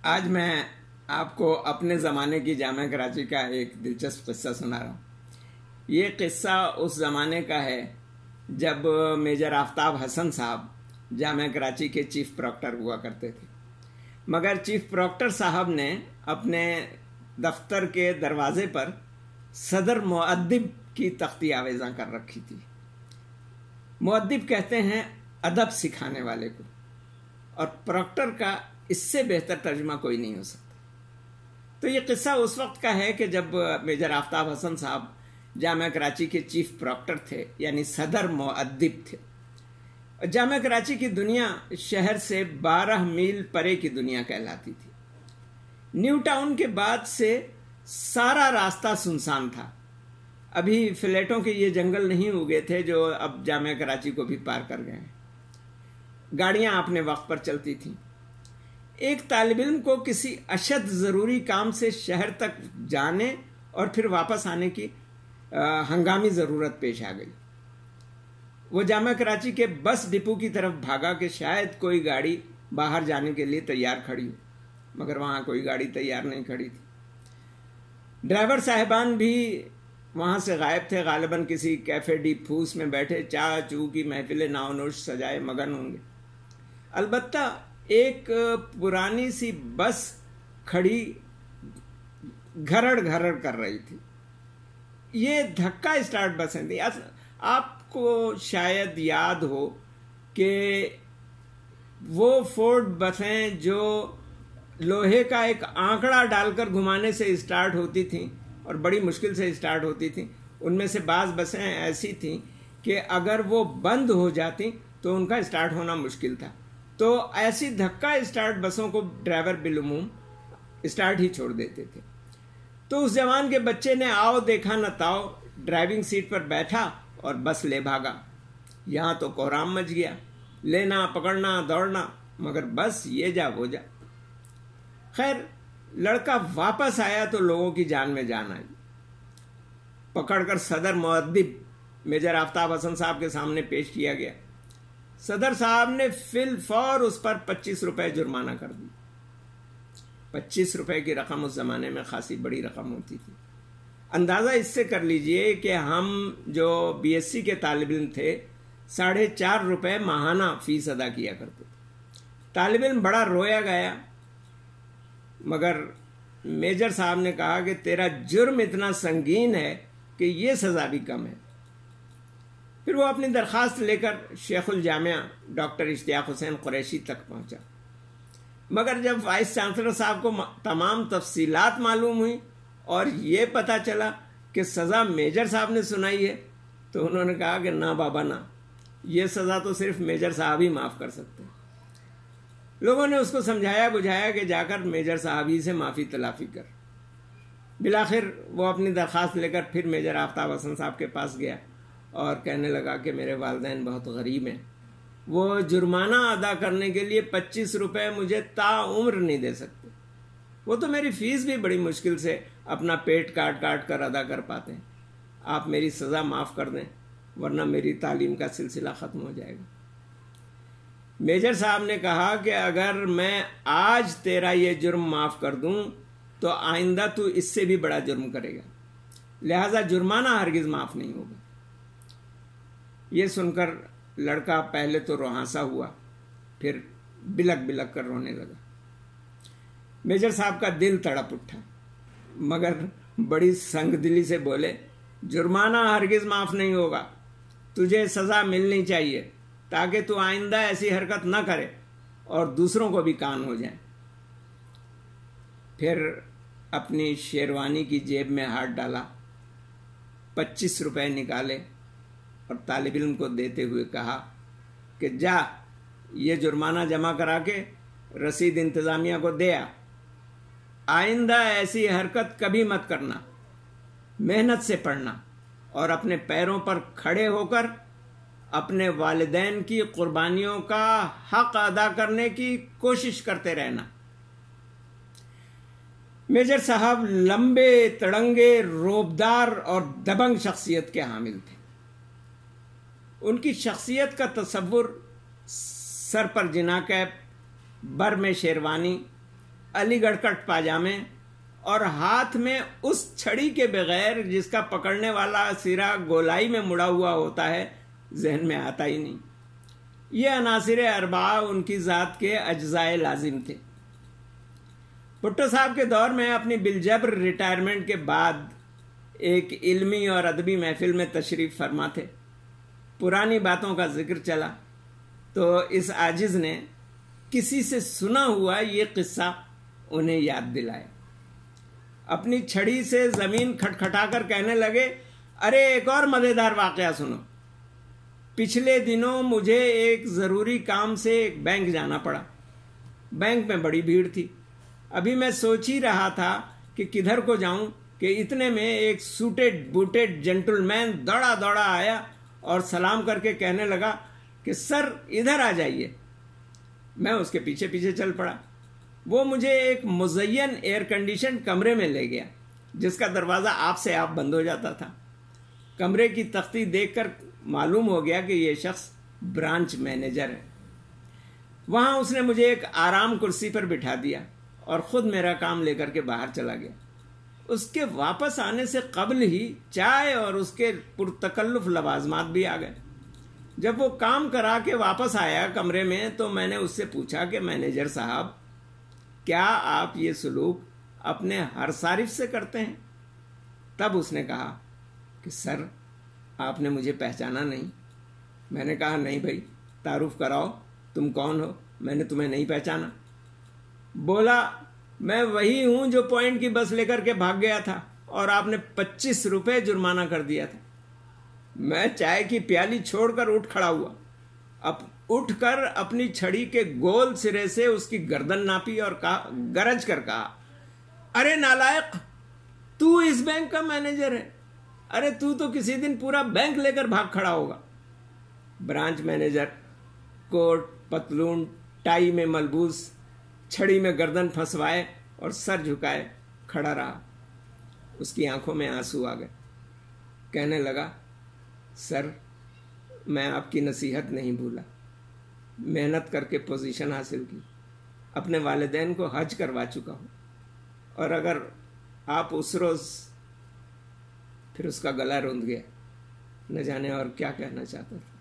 آج میں آپ کو اپنے زمانے کی جامعہ کراچی کا ایک دلچسپ قصہ سنا رہا ہوں۔ یہ قصہ اس زمانے کا ہے جب میجر آفتاب حسن صاحب جامعہ کراچی کے چیف پروکٹر ہوا کرتے تھے، مگر چیف پروکٹر صاحب نے اپنے دفتر کے دروازے پر صدر مؤدب کی تختی آویزاں کر رکھی تھی۔ مؤدب کہتے ہیں ادب سکھانے والے کو، اور پروکٹر کا اس سے بہتر ترجمہ کوئی نہیں ہو سکتا۔ تو یہ قصہ اس وقت کا ہے کہ جب میجر آفتاب حسن صاحب جامعہ کراچی کے چیف پروکٹر تھے، یعنی صدر مؤدب تھے۔ جامعہ کراچی کی دنیا شہر سے 12 میل پرے کی دنیا کہلاتی تھی۔ نیو ٹاؤن کے بعد سے سارا راستہ سنسان تھا۔ ابھی فلیٹوں کے یہ جنگل نہیں اگے تھے جو اب جامعہ کراچی کو بھی پار کر گئے ہیں۔ گاڑیاں اپنے وقت پر چلتی تھیں۔ ایک طالب علم کو کسی اشد ضروری کام سے شہر تک جانے اور پھر واپس آنے کی ہنگامی ضرورت پیش آ گئی۔ وہ جامعہ کراچی کے بس ڈپو کی طرف بھاگا کہ شاید کوئی گاڑی باہر جانے کے لیے تیار کھڑی ہو، مگر وہاں کوئی گاڑی تیار نہیں کھڑی تھی۔ ڈرائیور صاحبان بھی وہاں سے غائب تھے، غالباً کسی کیفے ڈی پھوس میں بیٹھے چاہ چو کی محفل ناو نوش سجائے مگن ہوں گے۔ البتہ ایک پرانی سی بس کھڑی گھرڑ گھرڑ کر رہی تھی۔ یہ دھکا اسٹارٹ بسیں تھی۔ آپ کو شاید یاد ہو کہ وہ فورڈ بسیں جو لوہے کا ایک آنکڑا ڈال کر گھمانے سے اسٹارٹ ہوتی تھیں اور بڑی مشکل سے اسٹارٹ ہوتی تھیں، ان میں سے بعض بسیں ایسی تھیں کہ اگر وہ بند ہو جاتی تو ان کا اسٹارٹ ہونا مشکل تھا۔ تو ایسی دھکا اسٹارٹ بسوں کو ڈرائیور بالعموم اسٹارٹ ہی چھوڑ دیتے تھے۔ تو اس جوان کے بچے نے آؤ دیکھا نہ تاؤ ڈرائیونگ سیٹ پر بیٹھا اور بس لے بھاگا۔ یہاں تو کوہرام مچ گیا، لینا پکڑنا دوڑنا، مگر بس یہ جا وہ جا۔ خیر لڑکا واپس آیا تو لوگوں کی جان میں جان آئی۔ پکڑ کر صدر مؤدب میجر آفتاب حسن صاحب کے سامنے پیش کیا گیا۔ صدر صاحب نے فی الفور اس پر 25 روپے جرمانہ کر دی۔ 25 روپے کی رقم اس زمانے میں خاصی بڑی رقم ہوتی تھی۔ اندازہ اس سے کر لیجئے کہ ہم جو بی ایس سی کے طالب علم تھے 4.5 روپے ماہانہ فیس ادا کیا کرتے تھے۔ طالب علم بڑا رویا گیا، مگر میجر صاحب نے کہا کہ تیرا جرم اتنا سنگین ہے کہ یہ سزا بھی کم ہے۔ پھر وہ اپنی درخواست لے کر شیخ الجامعہ ڈاکٹر اشتیاق حسین قریشی تک پہنچا، مگر جب وائس چانسلر صاحب کو تمام تفصیلات معلوم ہوئی اور یہ پتہ چلا کہ سزا میجر صاحب نے سنائی ہے تو انہوں نے کہا کہ نہ بابا نہ، یہ سزا تو صرف میجر صاحب ہی معاف کر سکتے ہیں۔ لوگوں نے اس کو سمجھایا بجھایا کہ جا کر میجر صاحب ہی سے معافی تلافی کر۔ بالآخر وہ اپنی درخواست لے کر پھر میجر آفتاب حسن صاحب کے پاس گیا اور کہنے لگا کہ میرے والدین بہت غریب ہیں، وہ جرمانہ ادا کرنے کے لیے 25 روپے مجھے تا عمر نہیں دے سکتے۔ وہ تو میری فیس بھی بڑی مشکل سے اپنا پیٹ کاٹ کاٹ کر ادا کر پاتے ہیں۔ آپ میری سزا معاف کر دیں ورنہ میری تعلیم کا سلسلہ ختم ہو جائے گا۔ میجر صاحب نے کہا کہ اگر میں آج تیرا یہ جرم معاف کر دوں تو آئندہ تو اس سے بھی بڑا جرم کرے گا، لہذا جرمانہ ہرگز معاف نہیں ہوگا۔ یہ سن کر لڑکا پہلے تو روحانسا ہوا، پھر بلک بلک کر رونے لگا۔ میجر صاحب کا دل تڑپ اٹھا، مگر بڑی سنگ دلی سے بولے جرمانہ ہرگز معاف نہیں ہوگا، تجھے سزا ملنی چاہیے تاکہ تو آئندہ ایسی حرکت نہ کرے اور دوسروں کو بھی کان ہو جائے۔ پھر اپنی شیروانی کی جیب میں ہاتھ ڈالا، 25 روپے نکالے اور طالب علم کو دیتے ہوئے کہا کہ جا یہ جرمانہ جمع کرا کے رسید انتظامیہ کو دے آ، آئندہ ایسی حرکت کبھی مت کرنا، محنت سے پڑھنا اور اپنے پیروں پر کھڑے ہو کر اپنے والدین کی قربانیوں کا حق ادا کرنے کی کوشش کرتے رہنا۔ میجر صاحب لمبے تڑنگے روبدار اور دبنگ شخصیت کے حامل تھے۔ ان کی شخصیت کا تصور سر پر جنا کیپ، بر میں شیروانی، علی گڑھ کٹ پاجامے اور ہاتھ میں اس چھڑی کے بغیر جس کا پکڑنے والا سرا گولائی میں مڑا ہوا ہوتا ہے ذہن میں آتا ہی نہیں۔ یہ عناصر اربعہ ان کی ذات کے اجزائے لازم تھے۔ بھٹو صاحب کے دور میں اپنی بالجبر ریٹائرمنٹ کے بعد ایک علمی اور ادبی محفل میں تشریف فرما تھے۔ پرانی باتوں کا ذکر چلا تو اس عاجز نے کسی سے سنا ہوا یہ قصہ انہیں یاد دلایا۔ اپنی چھڑی سے زمین کھٹکھٹا کر کہنے لگے، ارے ایک اور مزیدار واقعہ سنو۔ پچھلے دنوں مجھے ایک ضروری کام سے ایک بینک جانا پڑا۔ بینک میں بڑی بھیڑ تھی۔ ابھی میں سوچ ہی رہا تھا کہ کدھر کو جاؤں کہ اتنے میں ایک سوٹڈ بوٹڈ جینٹل مین دوڑا دوڑا آیا اور سلام کر کے کہنے لگا کہ سر ادھر آ جائیے۔ میں اس کے پیچھے پیچھے چل پڑا۔ وہ مجھے ایک مزین ایئر کنڈیشن کمرے میں لے گیا جس کا دروازہ آپ سے آپ بند ہو جاتا تھا۔ کمرے کی تختی دیکھ کر معلوم ہو گیا کہ یہ شخص برانچ مینیجر ہے۔ وہاں اس نے مجھے ایک آرام کرسی پر بٹھا دیا اور خود میرا کام لے کر کے باہر چلا گیا۔ اس کے واپس آنے سے قبل ہی چائے اور اس کے پرتکلف لوازمات بھی آ گئے۔ جب وہ کام کرا کے واپس آیا کمرے میں تو میں نے اس سے پوچھا کہ مینیجر صاحب، کیا آپ یہ سلوک اپنے ہر صارف سے کرتے ہیں؟ تب اس نے کہا کہ سر آپ نے مجھے پہچانا نہیں۔ میں نے کہا نہیں بھائی، تعارف کراؤ، تم کون ہو؟ میں نے تمہیں نہیں پہچانا۔ بولا میں وہی ہوں جو پوائنٹ کی بس لے کر کے بھاگ گیا تھا اور آپ نے 25 روپے جرمانہ کر دیا تھا۔ میں چائے کی پیالی چھوڑ کر اٹھ کھڑا ہوا۔ اب اٹھ کر اپنی چھڑی کے گول سرے سے اس کی گردن ناپی اور کہا، گرج کر کہا، ارے نالائق، تو اس بینک کا مینیجر ہے؟ ارے تو کسی دن پورا بینک لے کر بھاگ کھڑا ہوگا۔ برانچ مینیجر کوٹ پتلون ٹائی میں ملبوس، چھڑی میں گردن پھنسوائے اور سر جھکائے کھڑا رہا۔ اس کی آنکھوں میں آنسو آ گئے۔ کہنے لگا، سر میں آپ کی نصیحت نہیں بھولا، محنت کر کے پوزیشن حاصل کی، اپنے والدین کو حج کروا چکا ہوں، اور اگر آپ اس روز پھر اس کا گلا روند گیا، نہ جانے اور کیا کہنا چاہتا تھا۔